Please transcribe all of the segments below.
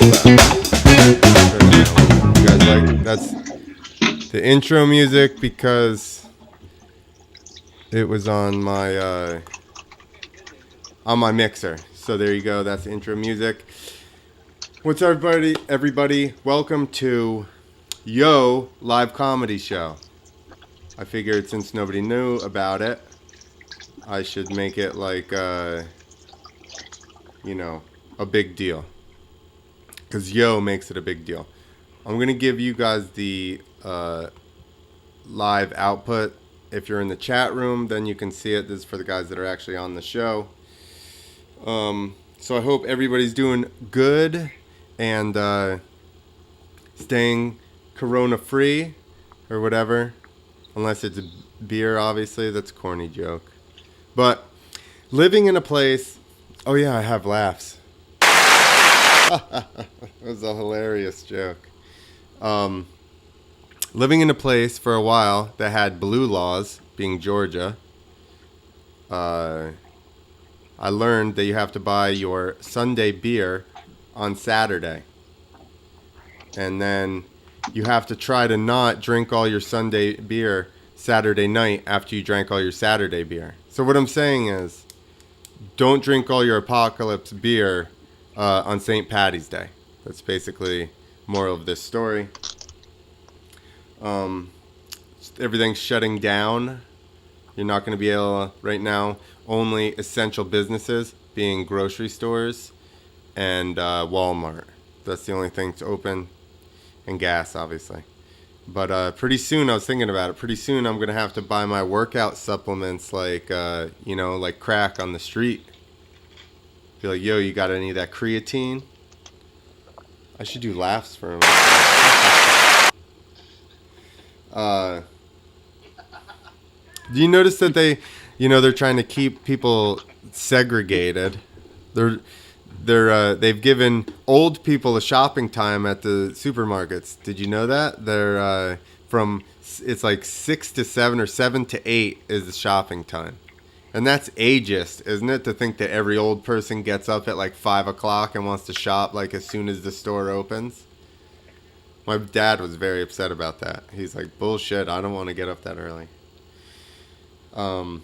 You guys like that's the intro music because it was on my mixer. So there you go. That's the intro music. What's up, everybody? Everybody, welcome to Yo Live Comedy Show. I figured since nobody knew about it, I should make it like a big deal. Because Yo makes it a big deal. I'm going to give you guys the live output. If you're in the chat room, then you can see it. This is for the guys that are actually on the show. So I hope everybody's doing good and staying corona free or whatever. Unless it's a beer, obviously. That's a corny joke. But living in a place... Oh, yeah, I have laughs. That was a hilarious joke. Living in a place for a while that had blue laws, being Georgia, I learned that you have to buy your Sunday beer on Saturday. And then you have to try to not drink all your Sunday beer Saturday night after you drank all your Saturday beer. So what I'm saying is, don't drink all your Apocalypse beer on St. Patty's Day. That's basically moral of this story. Everything's shutting down. You're not going to be able to, right now, only essential businesses being grocery stores and Walmart. That's the only thing to open, and gas, obviously. But pretty soon, I was thinking about it, pretty soon I'm going to have to buy my workout supplements like crack on the street. Be like, yo, you got any of that creatine? I should do laughs for him. Do you notice that they're trying to keep people segregated? They've given old people a shopping time at the supermarkets. Did you know that? They're it's like 6 to 7 or 7 to 8 is the shopping time. And that's ageist, isn't it? To think that every old person gets up at like 5 o'clock and wants to shop like as soon as the store opens. My dad was very upset about that. He's like, bullshit, I don't want to get up that early. And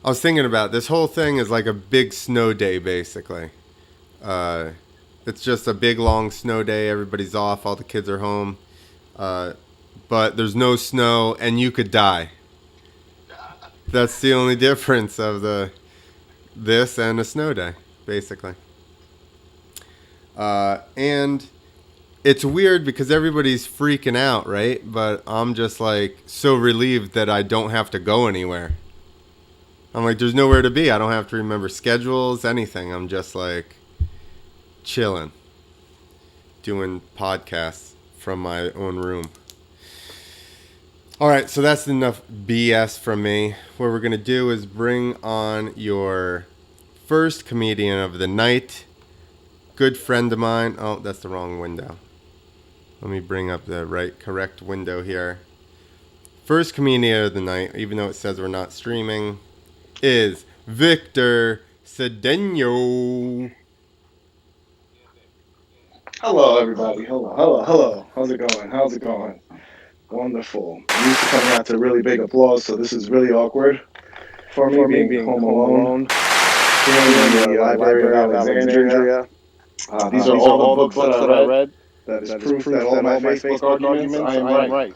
I was thinking about this whole thing is like a big snow day, basically. It's just a big, long snow day. Everybody's off. All the kids are home. But there's no snow, and you could die. That's the only difference of this and a snow day, basically. And it's weird because everybody's freaking out, right? But I'm just like so relieved that I don't have to go anywhere. I'm like, there's nowhere to be. I don't have to remember schedules, anything. I'm just like chilling, doing podcasts from my own room. All right, so that's enough BS from me. What we're going to do is bring on your first comedian of the night. Good friend of mine. Oh, that's the wrong window. Let me bring up the correct window here. First comedian of the night, even though it says we're not streaming, is Victor Cedeno. Hello, everybody. Hello. How's it going? Wonderful. I'm used to coming out to really big applause, so this is really awkward for me being home alone. Here in the Library of Alexandria. These are all the books that I read. That is proof that all my Facebook arguments, I am right.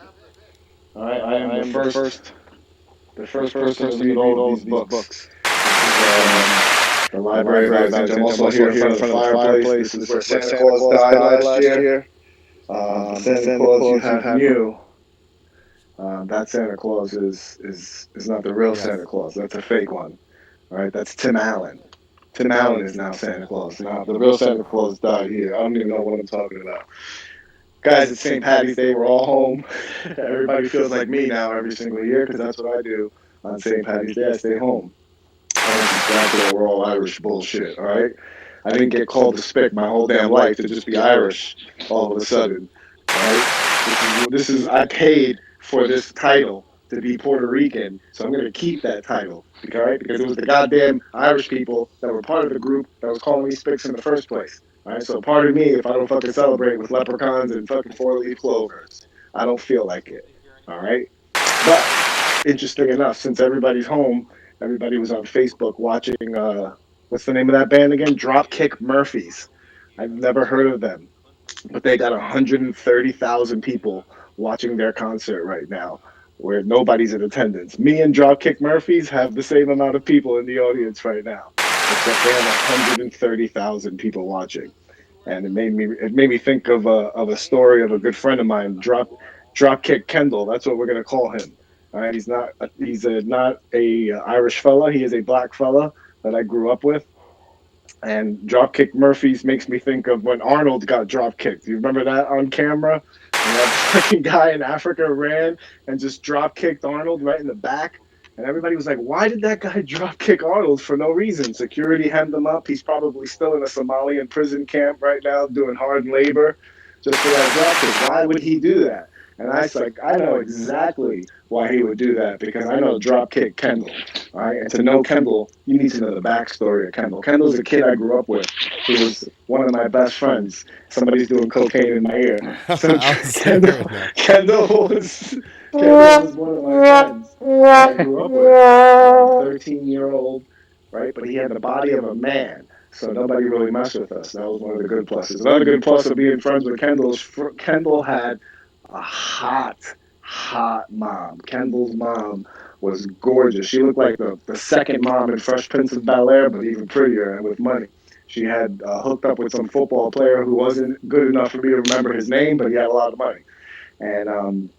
All right, I am the first person to read all these books. The Library of Alexandria. I'm also here in front of the fireplace. This is where Santa Claus died last year. Santa Claus you have new. That Santa Claus is not the real Santa Claus. That's a fake one. All right, that's Tim Allen. Tim Allen is now Santa Claus. Now the real Santa Claus died here. I don't even know what I'm talking about. Guys, it's St. Patty's Day. We're all home. Everybody feels like me now every single year because that's what I do on St. Patty's Day. I stay home. I don't subscribe to that we're all Irish bullshit. All right, I didn't get called to spick my whole damn life to just be Irish all of a sudden. All right, this is I paid for this title. to be Puerto Rican, so I'm going to keep that title. All right, because it was the goddamn Irish people that were part of the group that was calling me Spix in the first place. All right, so pardon me if I don't fucking celebrate with leprechauns and fucking four-leaf clovers. I don't feel like it. All right, but interesting enough, since everybody's home, everybody was on Facebook watching. What's the name of that band again? Dropkick Murphys. I've never heard of them, but they got 130,000 people watching their concert right now, where nobody's in attendance. Me and Dropkick Murphys have the same amount of people in the audience right now, except they have 130,000 people watching. And it made me think of a story of a good friend of mine, Dropkick Kendall. That's what we're gonna call him. All right, he's not a Irish fella. He is a black fella that I grew up with. And Dropkick Murphys makes me think of when Arnold got drop kicked. You remember that on camera? And that fucking guy in Africa ran and just drop kicked Arnold right in the back. And everybody was like, why did that guy drop kick Arnold for no reason? Security hemmed him up. He's probably still in a Somalian prison camp right now doing hard labor just for that drop kick. Why would he do that? And I was like, I know exactly why he would do that because I know Dropkick Kendall. All right, and to know Kendall, you need to know the backstory of Kendall. Kendall's a kid I grew up with. He was one of my best friends. Somebody's doing cocaine in my ear. So Kendall was one of my friends that I grew up with. 13-year-old, right? But he had the body of a man. So nobody really messed with us. That was one of the good pluses. Another good plus of being friends with Kendall is Kendall had a hot mom. Kendall's mom was gorgeous. She looked like the second mom in Fresh Prince of Bel-Air, but even prettier and with money. She had hooked up with some football player who wasn't good enough for me to remember his name, but he had a lot of money. And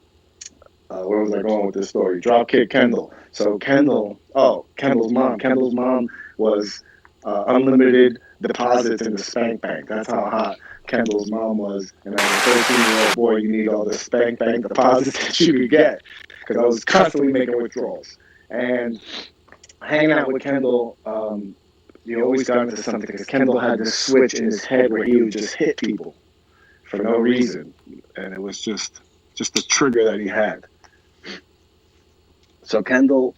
where was I going with this story? Dropkick Kendall. So Kendall's mom. Kendall's mom was unlimited deposits in the spank bank. That's how hot Kendall's mom was. And as a 13-year-old boy, you need all the spank bank deposits that you could get because I was constantly making withdrawals. And hanging out with Kendall, you always got into something because Kendall had this switch in his head where he would just hit people for no reason, and it was just a trigger that he had. So Kendall,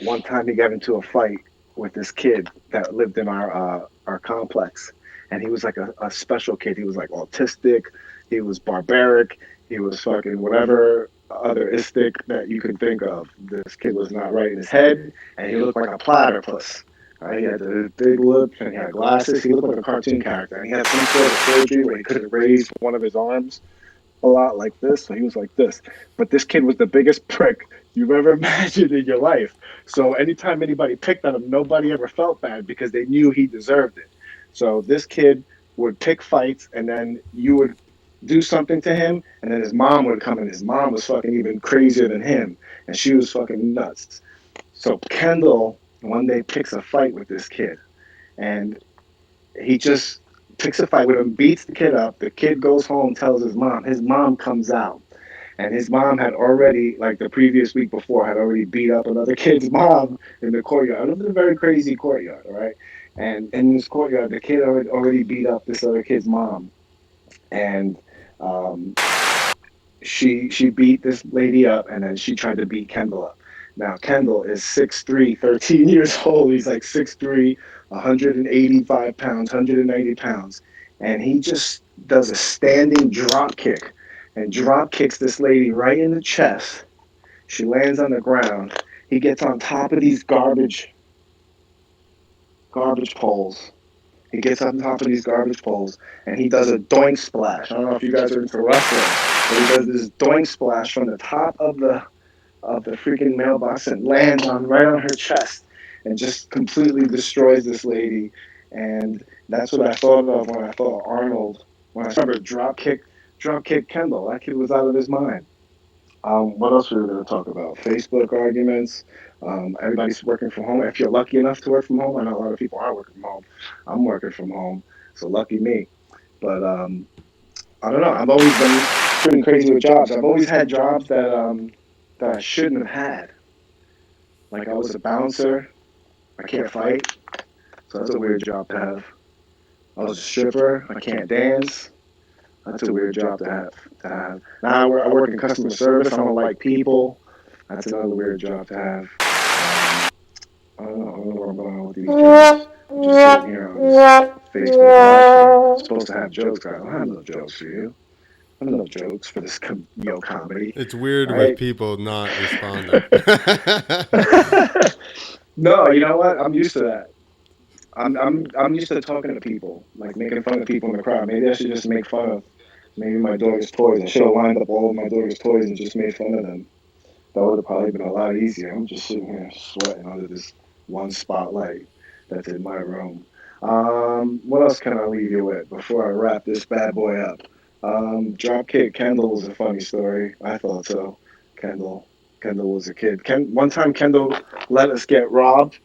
one time he got into a fight with this kid that lived in our complex, and he was like a special kid. He was like autistic, he was barbaric, he was fucking whatever other istic that you could think of. This kid was not right in his head, and he looked like a platypus. Right? He had the big lips and he had glasses. He looked like a cartoon character, and he had some sort of surgery where he couldn't raise one of his arms a lot like this, so he was like this. But this kid was the biggest prick you've ever imagined in your life. So anytime anybody picked on him, nobody ever felt bad because they knew he deserved it. So this kid would pick fights, and then you would do something to him, and then his mom would come, and his mom was fucking even crazier than him, and she was fucking nuts. So Kendall one day picks a fight with this kid, and he just picks a fight with him, beats the kid up. The kid goes home, tells his mom. His mom comes out. And his mom had already, like the previous week before, had already beat up another kid's mom in the courtyard. It was a very crazy courtyard, all right? And in this courtyard, the kid already beat up this other kid's mom. And um, she beat this lady up, and then she tried to beat Kendall up. Now, Kendall is 6'3", 13 years old. He's like 6'3", 185 pounds, 190 pounds. And he just does a standing drop kick and drop kicks this lady right in the chest. She lands on the ground. He gets on top of these garbage poles. He gets on top of these garbage poles and he does a doink splash. I don't know if you guys are into wrestling, but he does this doink splash from the top of the freaking mailbox and lands on right on her chest and just completely destroys this lady. And that's what I thought of when I thought Arnold. When I remember drop kick Kendall. That kid was out of his mind. What else were we going to talk about? Facebook arguments. Everybody's working from home. If you're lucky enough to work from home, I know a lot of people are working from home. I'm working from home, so lucky me. But I don't know. I've always been pretty crazy with jobs. I've always had jobs that I shouldn't have had. Like I was a bouncer. I can't fight, so that's a weird job to have. I was a stripper. I can't dance. That's a weird job to have. Now I work in customer service. I don't like people. That's another weird job to have. I don't know where I'm going with these jokes. I'm just sitting here on this Facebook live stream. I'm supposed to have jokes. I don't have no jokes for you. I have no jokes for this comedy, It's weird with right? people not responding. No, you know what? I'm used to that. I'm used to talking to people, like making fun of people in the crowd. Maybe I should just make fun of maybe my daughter's toys. I should have lined up all of my daughter's toys and just made fun of them. That would have probably been a lot easier. I'm just sitting here sweating under this one spotlight that's in my room. What else can I leave you with before I wrap this bad boy up? Dropkick Kendall was a funny story. I thought so. Kendall, Kendall was a kid. One time Kendall let us get robbed.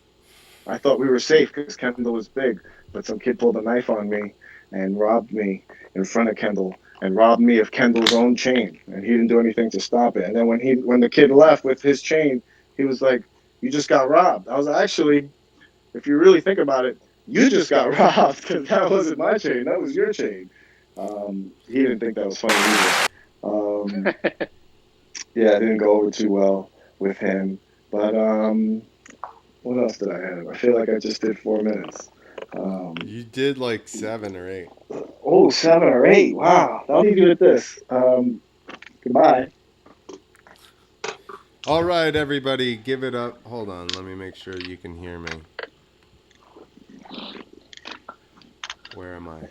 I thought we were safe because Kendall was big, but some kid pulled a knife on me and robbed me in front of Kendall and robbed me of Kendall's own chain, and he didn't do anything to stop it. And then when the kid left with his chain, he was like, "You just got robbed." I was like, "Actually, if you really think about it, you just got robbed because that wasn't my chain, that was your chain." He didn't think that was funny either. Yeah, it didn't go over too well with him, but what else did I have? I feel like I just did 4 minutes. You did like 7 or 8. Oh, 7 or 8. Wow. I'll leave you with this. Goodbye. All right, everybody, give it up. Hold on, let me make sure you can hear me. Where am I?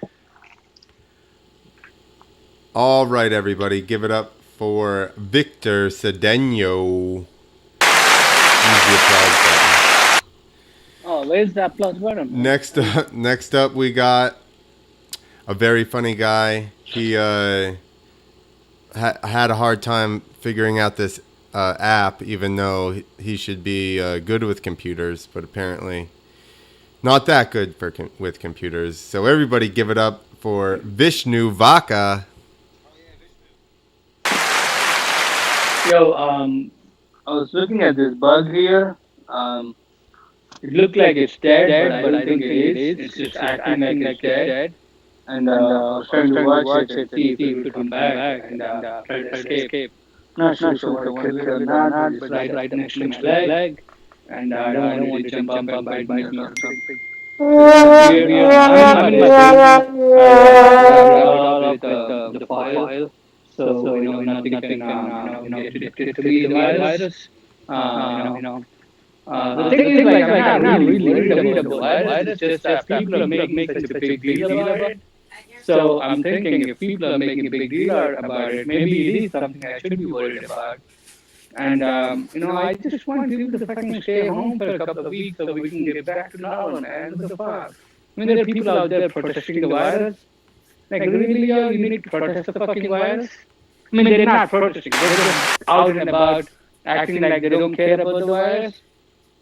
All right, everybody, give it up for Victor Cedeno. Use the applause button. Oh, where's the applause button? Next up, we got a very funny guy. He had a hard time figuring out this app, even though he should be good with computers, but apparently not that good with computers. So everybody give it up for Vishnu Vaka. Yo, I was looking at this bug here. It looked like it's dead, but I don't think it is. It's just acting like it's dead. And I was trying to watch it to see if it would come back and try to escape. Not sure if I want to kill it or not, but it's right next to my leg. And I don't want to jump up and bite me or something. So it's weird. I'm in my basement. I wrapped it all up with the file. So nothing can get to me the virus. You know. The thing is, like, I'm not really worried about the virus. It's just that people are making such a big deal about it. So I'm thinking if people are making a big deal about it, maybe it is something I should be worried about. And I just want people to fucking stay home for a couple of weeks so we can get back to normal, man. What the fuck? I mean, there are people out there protesting the virus. Like, really, yo, you need to protest the fucking virus? I mean, they're not protesting. They're just out and about, acting like they don't care about the virus.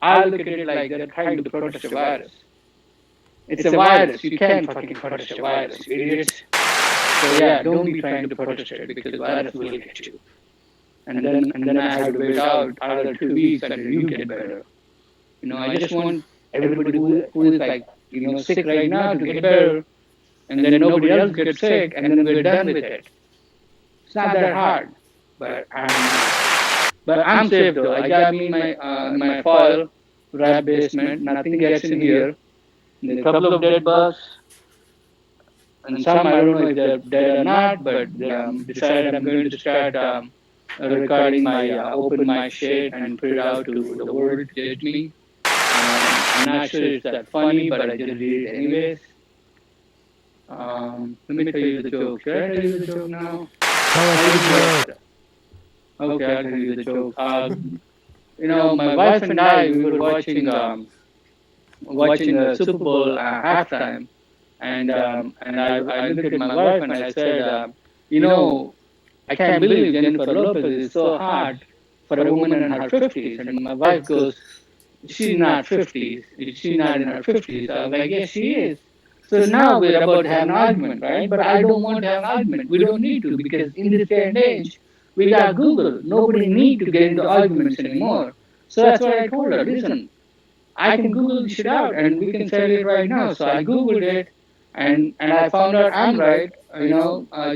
I look at it like they're trying to protest the virus. It's a virus. You can't fucking protest a virus, you idiots. So yeah, don't be trying to protest it because the virus will get you. And then I had to wait out another 2 weeks until you get better. I just want everybody who is like sick right now to get better, and then nobody else gets sick, and then we're done with it. It's not that hard, but I'm safe though. I got me my foil wrap basement. Nothing gets in here. There's a couple of dead bugs, and some I don't know if they're dead or not. But decided I'm going to start recording my open my shit and put it out to the world to judge me. I'm not sure it's that funny, but I just did it anyways. Let me tell you the joke. Should I tell you the joke now? Tell us the joke. Okay, I'll tell you the joke. My wife and I, we were watching the Super Bowl halftime, and I looked at my wife and I said, I can't believe Jennifer Lopez is so hot for a woman in her 50s. And my wife goes, she's not 50s. She's not in her 50s. I was like, yes, she is. So now we're about to have an argument, right? But I don't want to have an argument. We don't need to because in this day and age, we got Google. Nobody need to get into arguments anymore. So that's why I told her, listen, I can Google this shit out and we can settle it right now. So I Googled it and I found out I'm right.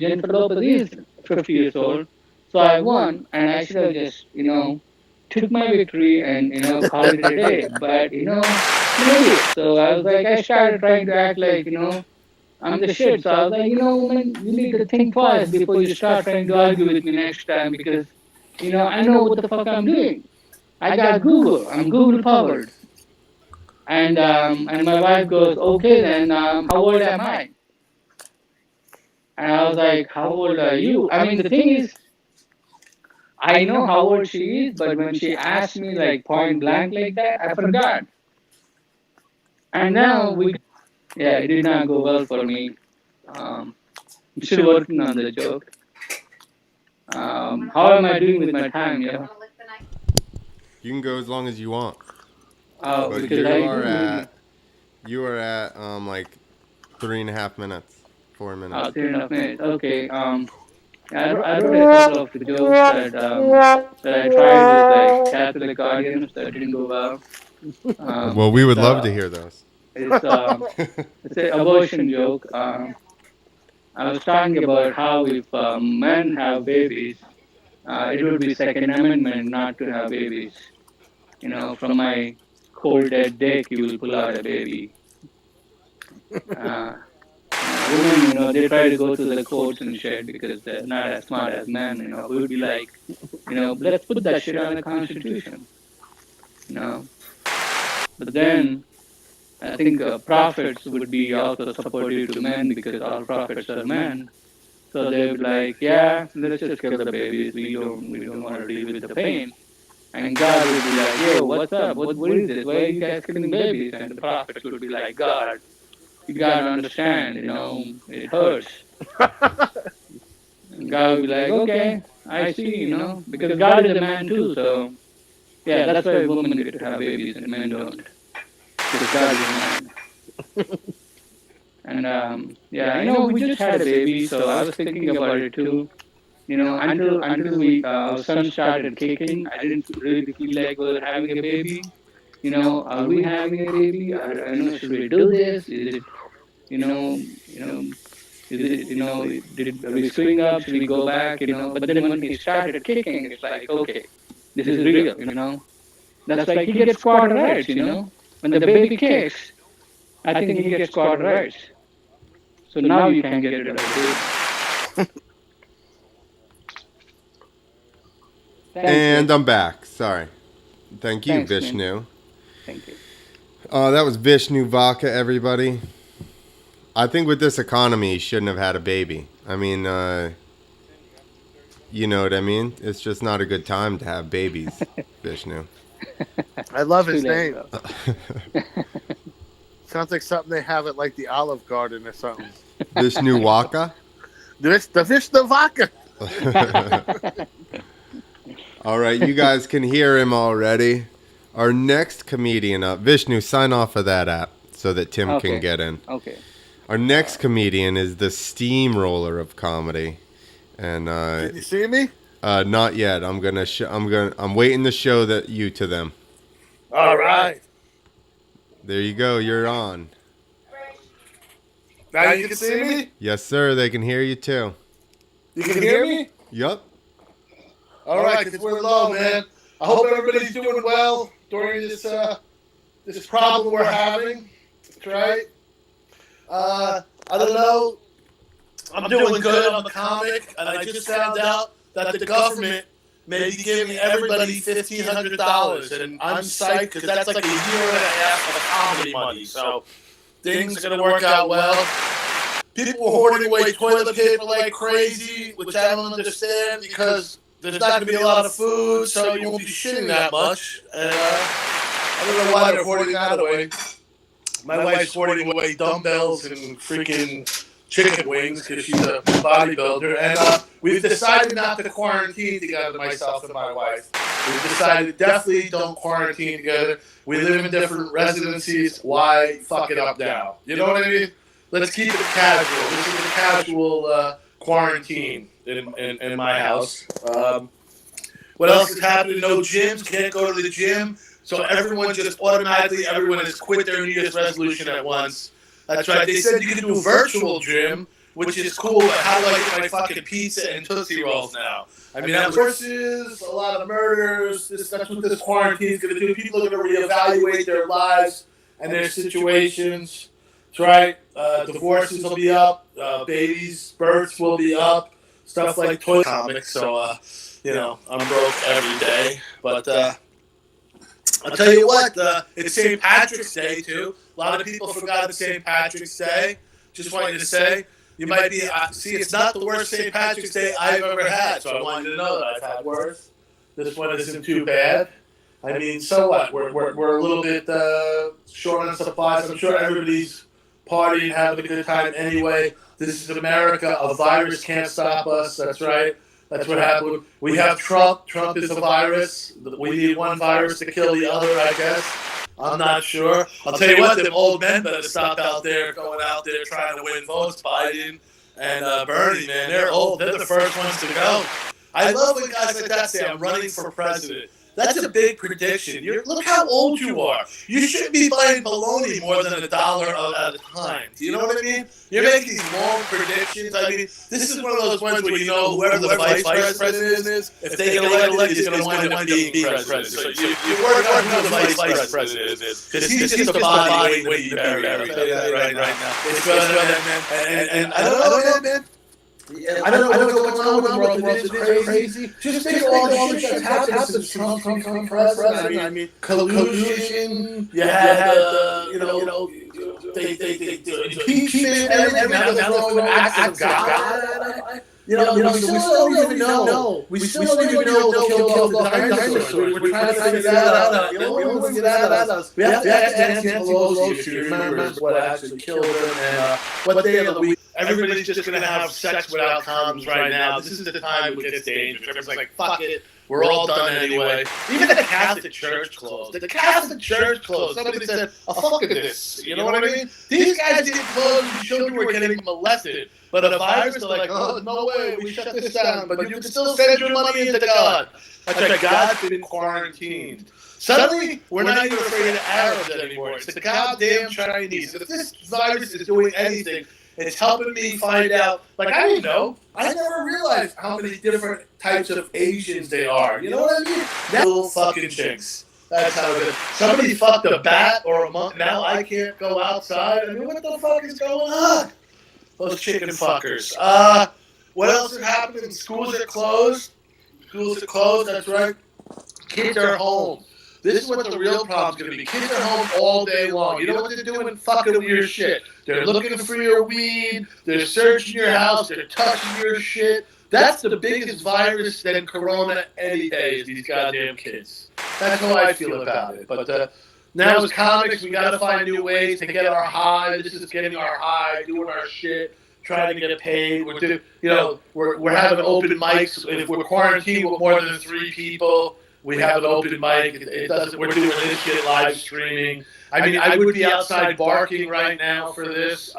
Jennifer Lopez is 50 years old, so I won, and I should have just took my victory and called it a day. But I'm an idiot, so I was like, I started trying to act like I'm the shit. So I was like, woman, you need to think twice before you start trying to argue with me next time because I know what the fuck I'm doing. I got Google. I'm Google powered. And my wife goes, okay, then how old am I? And I was like, how old are you? I mean, the thing is, I know how old she is, but when she asked me like point blank like that, I forgot. And now yeah, it did not go well for me. I'm still working on the joke. How am I doing with my time? Yeah. You can go as long as you want. Oh, But because I do really. you are at like 3.5 minutes, 4 minutes. 3.5 minutes. Okay. I wrote a couple of jokes that I tried with like Catholic audience that didn't go well. Well, we It's would love to hear those. it's um it's an abortion joke. I was talking about how if men have babies, it would be Second Amendment not to have babies. From my cold dead dick, you will pull out a baby. Uh, Women, they try to go to the courts and shit because they're not as smart as men. We would be like, let's put that shit on the Constitution. You know, but then I think prophets would be also supportive to men because all prophets are men. So they would be like, yeah, let's just kill the babies. We don't want to deal with the pain. And God would be like, yo, what's up? What is this? Why are you guys killing babies? And the prophets would be like, God, you gotta understand, it hurts. And God would be like, okay, I see, because God is a man too. So yeah, that's why women get to have babies and men don't, because God is a man. And yeah, we just had a baby, so I was thinking about it too. Until we our son started kicking, I didn't really feel like we were having a baby. Are we having a baby? Should we do this? Is it, you know, you know, is it, are we screwing up? Should we go back? But then when he started kicking, it's like, okay, this is real. That's like he gets quarter rights. When the baby kicks, I think he gets quarter rights. So now you can get rid of the baby. And I'm back. Sorry. Thank you, Thanks, man. Vishnu. Thank you. That was Vishnu Vaka, everybody. I think with this economy, he shouldn't have had a baby. I mean, you know what I mean? It's just not a good time to have babies, Vishnu. I love his Too late, name. bro. Sounds like something they have at like the Olive Garden or something. Vishnu Waka? The Vishnu Vaka. All right, you guys can hear him already. Our next comedian up, Vishnu, sign off of that app so that Tim Okay. can get in. Okay. Our next comedian is the steamroller of comedy, and Did you see me? not yet. I'm waiting to show you to them. All right. There you go. You're on. Now you can see me? Yes, sir. They can hear you too. You can hear me? Yup. All right, because we're low, man. I hope everybody's doing well during this this problem we're having. That's right. I don't know. I'm doing good on the comic, and I just found out that the government may be giving everybody $1,500, and I'm psyched because that's like a year and a half of comedy money. So things are gonna work out well. People were hoarding away toilet paper like crazy, which I don't understand because there's not going to be a lot of food, so you won't be shitting that much. And I don't know why they're hoarding that away. My wife's hoarding away dumbbells and freaking chicken wings because she's a bodybuilder. And we've decided not to quarantine together, myself and my wife. We've decided definitely don't quarantine together. We live in different residencies. Why fuck it up now? You know what I mean? Let's keep it casual. This is a casual quarantine in my house. What else is happening? No gyms. Can't go to the gym. So everyone has quit their New Year's resolution at once. That's right. They said you can do a virtual gym, which is cool, but how do I get my fucking pizza and Tootsie Rolls now? I mean, that horses, a lot of murders. That's what this quarantine is going to do. People are going to reevaluate their lives and their situations. That's right. Divorces will be up. Babies' births will be up. Stuff like toy comics. So, I'm broke every day. But I'll tell you what, it's St. Patrick's Day, too. A lot of people forgot it's St. Patrick's Day. Just want you to say, you might be, it's not the worst St. Patrick's Day I've ever had, so I want you to know that I've had worse. This one isn't too bad. I mean, so what? We're a little bit short on supplies. I'm sure everybody's partying, having a good time anyway. This is America. A virus can't stop us. That's right. That's what happened. We have Trump. Trump is a virus. We need one virus to kill the other, I guess. I'm not sure. I'll tell you what, them old men better stop out there, going out there trying to win votes. Biden and Bernie, man, they're old. They're the first ones to go. I love when guys like that say, I'm running for president. That's a big prediction. Look how old you are. You shouldn't be buying bologna more than $1 at a time. Do you know what I mean? You're making these long predictions. I mean, this is one of those ones where you know whoever the vice president is, if they get elected, is going to wind up being president. So you work on who the vice president is. Because he's just a body waiting to be buried right now. It's good, man. And I don't know, man. Yeah, I don't know what's going on with the world. It's crazy. Just think of all the shit that's happened since Trump president. I mean, collusion. You had, they impeachment. Everything. Now they're throwing acts of God. We still don't even know. We still don't even know what killed the dinosaurs. We're trying to figure that out. We have to ask Nancy Pelosi if she remembers what actually killed them and what day of the week. Everybody's just going to have sex without condoms right now. This is the time it gets dangerous. Everybody's like, fuck it. We're all done anyway. Even the Catholic Church closed. The Catholic Church closed. Somebody said, fuck this. You know what I mean? These guys didn't close because children were getting molested. But a virus, they're like, oh, no way, we shut this down. But you can still send your money into God. That's like God's been quarantined. Suddenly, we're not even afraid of Arabs anymore. It's the goddamn Chinese. If this virus is doing anything, it's helping me find out. Like, I didn't know. I never realized how many different types of Asians there are. You know what I mean? Now, little fucking chicks. That's how it is. Somebody fucked a bat or a monkey. Now I can't go outside. I mean, what the fuck is going on? Those chicken fuckers. What else is happening? Schools are closed. Schools are closed. That's right. Kids are home. This is what the real problem's going to be. Kids are home all day long. You know what they're doing? Fucking weird shit. They're looking for your weed. They're searching your house. They're touching your shit. That's the biggest virus than Corona any day is these goddamn kids. That's how I feel about it. But now as comics, we got to find new ways to get our high. This is getting our high, doing our shit, trying to get paid. We're having open mics. If we're quarantined with more than 3 people, we have an open mic. We're doing this shit live streaming. I mean, I would be outside barking right now for this.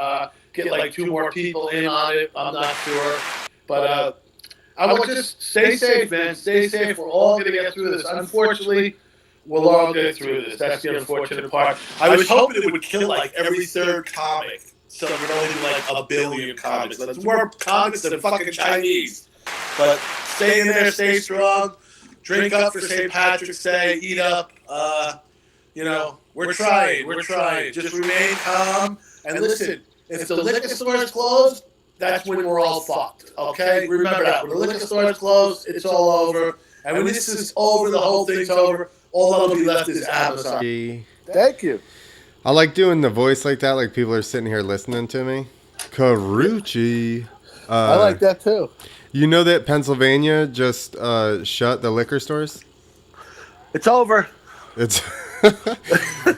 Get like 2 more people in on it. I'm not sure. But I would just stay safe, man. Stay safe. We're all going to get through this. Unfortunately, we'll all get through this. That's the unfortunate part. I was hoping it would kill like every 3rd comic. So it would only be like 1 billion comics. That's more comics than fucking Chinese. But stay in there. Stay strong. Drink up for St. Patrick's Day. Eat up. We're trying. We're trying. Just remain calm. And listen, if the liquor store is closed, that's when we're all fucked. Okay? Remember that. When the liquor store is closed, it's all over. And when this is over, the whole thing's over. All that'll be left is Amazon. Thank you. I like doing the voice like that, like people are sitting here listening to me. Carucci. I like that too. You know that Pennsylvania just shut the liquor stores? It's over.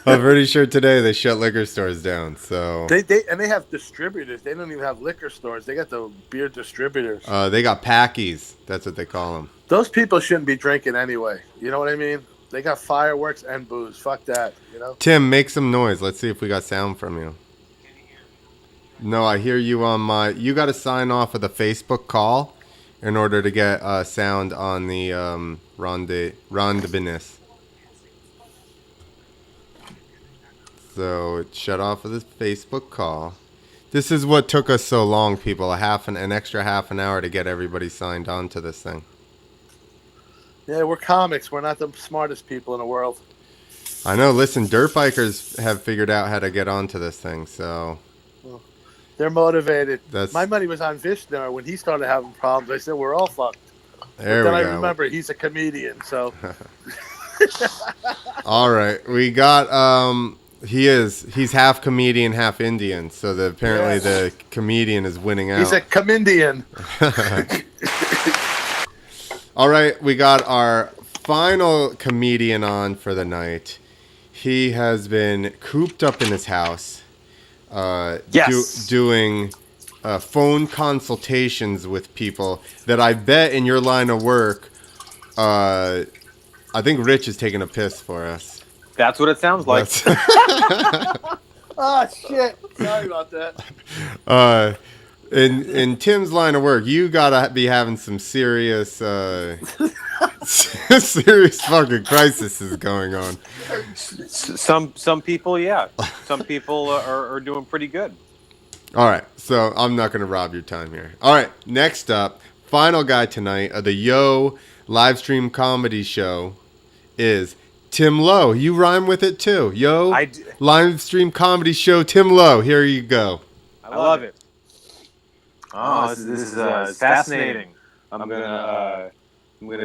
I'm pretty sure today they shut liquor stores down. So they have distributors. They don't even have liquor stores. They got the beer distributors. They got packies. That's what they call them. Those people shouldn't be drinking anyway. You know what I mean? They got fireworks and booze. Fuck that. You know. Tim, make some noise. Let's see if we got sound from you. No, I hear you on my. You got to sign off of the Facebook call in order to get sound on the rondebiness. So it shut off with this Facebook call. This is what took us so long, people. An extra half an hour to get everybody signed on to this thing. Yeah, we're comics. We're not the smartest people in the world. I know. Listen, dirt bikers have figured out how to get onto this thing, so they're motivated. That's... My money was on Vishnu when he started having problems. I said we're all fucked. There but then we I go. remember he's a comedian, so. All right, we got he's half comedian, half Indian. So apparently the comedian is winning out. He's a comedian. All right, we got our final comedian on for the night. He has been cooped up in his house, doing phone consultations with people that I bet in your line of work, I think Rich is taking a piss for us. That's what it sounds like. Oh, shit. Sorry about that. In Tim's line of work, you gotta be having some serious, serious fucking crises going on. Some people, yeah. Some people are doing pretty good. All right, so I'm not gonna rob your time here. All right, next up, final guy tonight of the Yo Livestream comedy show is Tim Lowe. You rhyme with it too. Yo Livestream comedy show, Tim Lowe. Here you go. I love it. Oh, this is fascinating. I'm gonna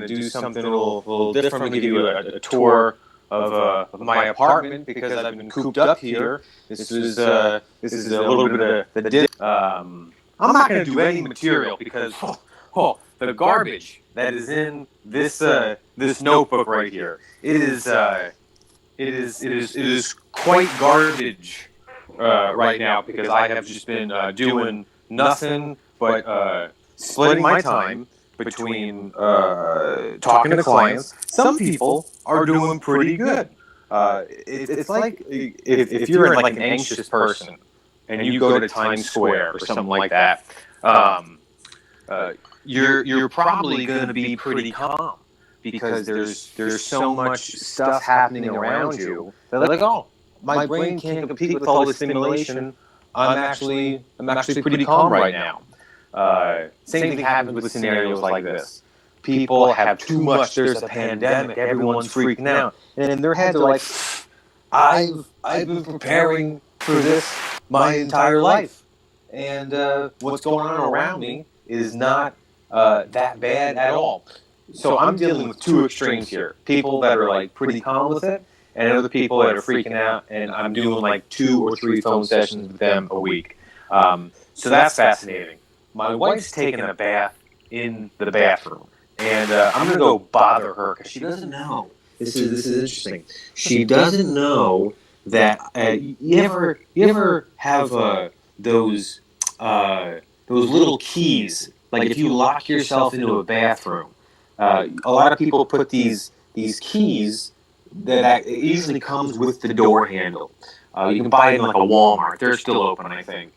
do something a little different. I'm gonna give you a tour of my apartment because I've been cooped up here. This is a little bit of the I'm not gonna do any material because the garbage that is in this notebook right here. It is quite garbage right now because I have just been doing nothing but splitting my time between talking to clients. Some people are doing pretty good. It's like if you're like an anxious person and you go to Times Square or something like that, you're probably going to be pretty calm because there's so much stuff happening around you. They're like, oh, my brain can't compete with all this stimulation. I'm actually pretty calm right now. Same thing happens with scenarios like this. People have too much. There's a pandemic. Everyone's freaking out, and in their heads they're like, I've been preparing for this my entire life, and what's going on around me is not that bad at all. So I'm dealing with two extremes here. People that are like pretty calm with it, and other people that are freaking out, and I'm doing like 2 or 3 phone sessions with them a week. So that's fascinating. My wife's taking a bath in the bathroom, and I'm going to go bother her because she doesn't know. This is interesting. She doesn't know that you ever have those little keys, like if you lock yourself into a bathroom. A lot of people put these keys that it usually comes with the door handle. You can buy it in like a Walmart. They're still open, I think.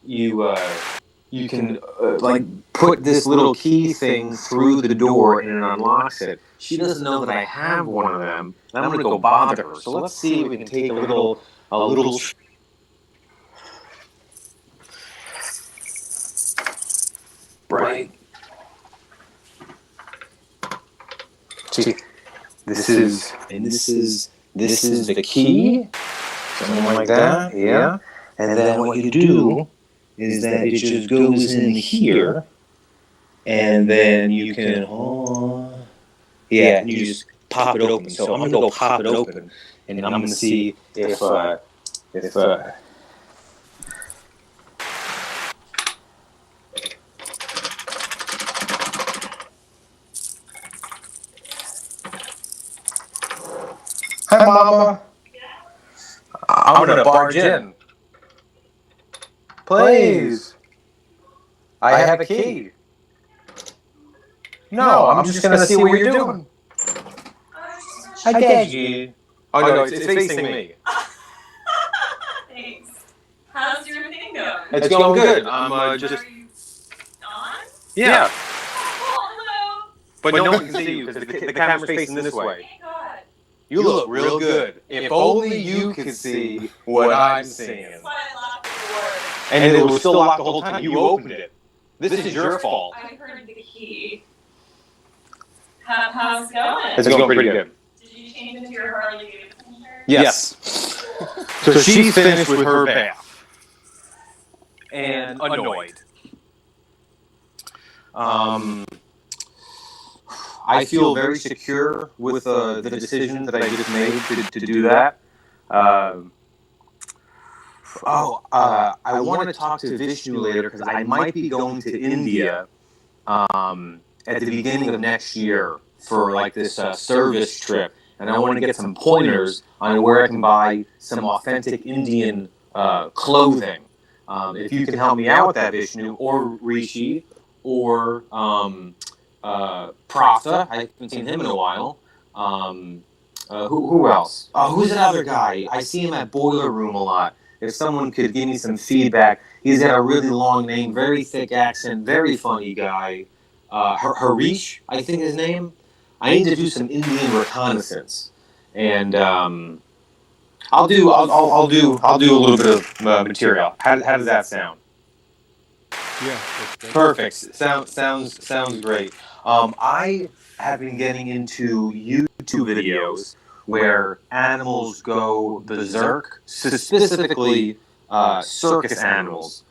You can like put this little key thing through the door and it unlocks it. She doesn't know that I have one of them, and I'm going to go bother her. So let's see if we can take a little. Right. See, this is the key, something like that. Yeah, and then what you do is that it just goes in here, and then you can, and you just pop it open. So I'm gonna go pop it open, and I'm gonna see if Hi, Mama. I'm gonna barge in. Please. I have a key. No, I'm just gonna see what you're doing. I get you. Oh no, it's facing me. Thanks. How's your thing going? It's going good. I'm just. Are you on? Yeah. Oh, hello. But no one can see you because the camera's facing this way. Thank God. You look real good. If only you could see what I'm seeing. That's why I locked the door. And it was still locked the whole time. You opened it. This is your fault. I heard the key. How's it going? It's going pretty good. Did you change into your Harley Davidson shirt? Yes. So she's finished with her bath. And annoyed. I feel very secure with the decision that I just made to do that. I want to talk to Vishnu later because I might be going to India at the beginning of next year for like this service trip, and I want to get some pointers on where I can buy some authentic Indian clothing. If you can help me out with that, Vishnu, or Rishi, or Prasa, I haven't seen him in a while. Who else? Who's that other guy? I see him at Boiler Room a lot. If someone could give me some feedback. He's got a really long name, very thick accent, very funny guy. Harish, I think his name. I need to do some Indian reconnaissance, and I'll do a little bit of material. How does that sound? Yeah. Perfect. Sounds great. I have been getting into YouTube videos where animals go berserk, specifically circus animals,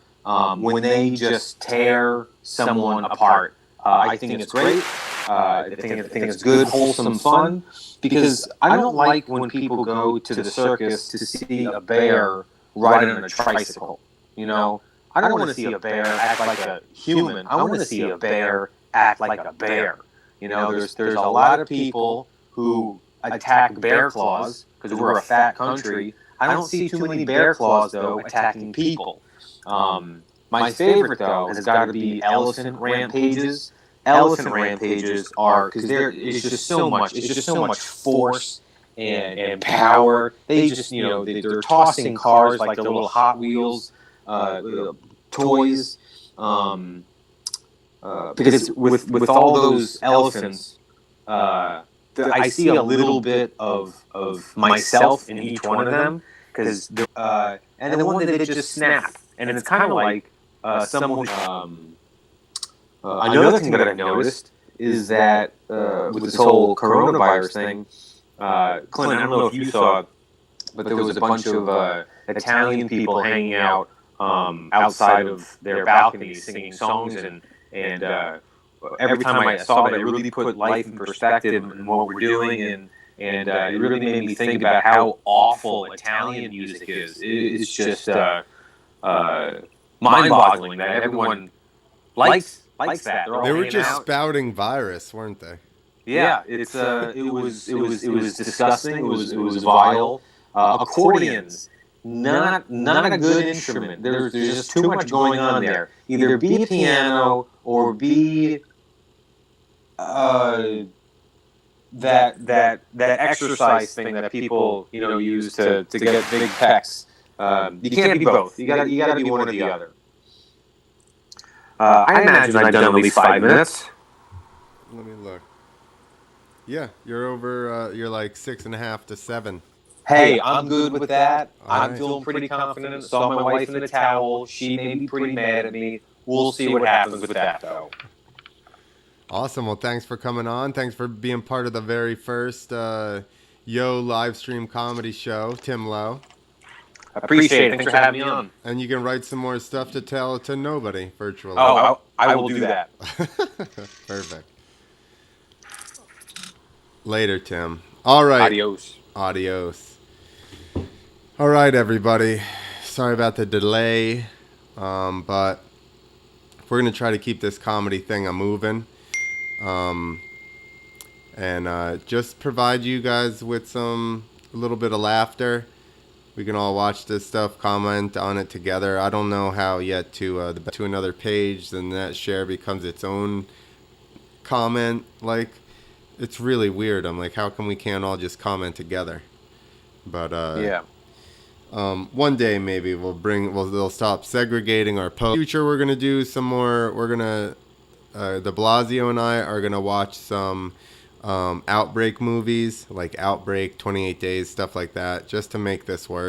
when they just tear someone apart. I think it's great. I think it's good, wholesome fun, because I don't like when people go to the circus to see a bear riding on a tricycle. You know, I don't want to see a bear act like a human. I want to see a bear act like a bear. You know, there's a lot of people who attack bear claws because we're a fat country. I don't see too many bear claws, though, attacking people. My favorite, though, has got to be elephant rampages. Elephant rampages are, because it's just so much force and power. They just, they're tossing cars like the little Hot Wheels toys. Because with all those elephants, I see a little bit of myself in each one of them. Because and the one that they just snap, and it's kind of like someone. Another thing that I've noticed is that with this whole coronavirus thing, Clint, I don't know if you saw, but there was a bunch of Italian people hanging out outside of their balconies singing songs, and every time I saw it, it really put life in perspective in what we're doing, and it really made me think about how awful Italian music is. It's just mind-boggling that everyone likes that. They were just spouting virus, weren't they? Yeah, it was disgusting. It was vile. Accordions, not a good instrument. There's just too much going on there. Either be a piano or be that exercise thing that people use to get big pecs. You can't be both. You gotta be one or the other. I imagine I've done at least 5 minutes. Let me look. Yeah, you're over. You're like 6.5 to 7. Hey, I'm good with that. I'm right. feeling pretty confident. Saw my wife in a towel. She may be pretty mad at me. We'll see what happens with that, though. Awesome. Well, thanks for coming on. Thanks for being part of the very first live stream comedy show, Tim Lowe. I appreciate it. Thanks for having me on. And you can write some more stuff to tell to nobody virtually. Oh, I will do that. Perfect. Later, Tim. All right. Adios. All right, everybody. Sorry about the delay, but we're going to try to keep this comedy thing moving. And just provide you guys with a little bit of laughter. We can all watch this stuff, comment on it together. I don't know how yet to another page, then that share becomes its own comment. Like, it's really weird. I'm like, how come we can't all just comment together? But yeah. One day maybe they'll stop segregating our posts. In the future, we're gonna do some more. We're gonna De Blasio and I are gonna watch some outbreak movies like Outbreak, 28 Days, stuff like that, just to make this work.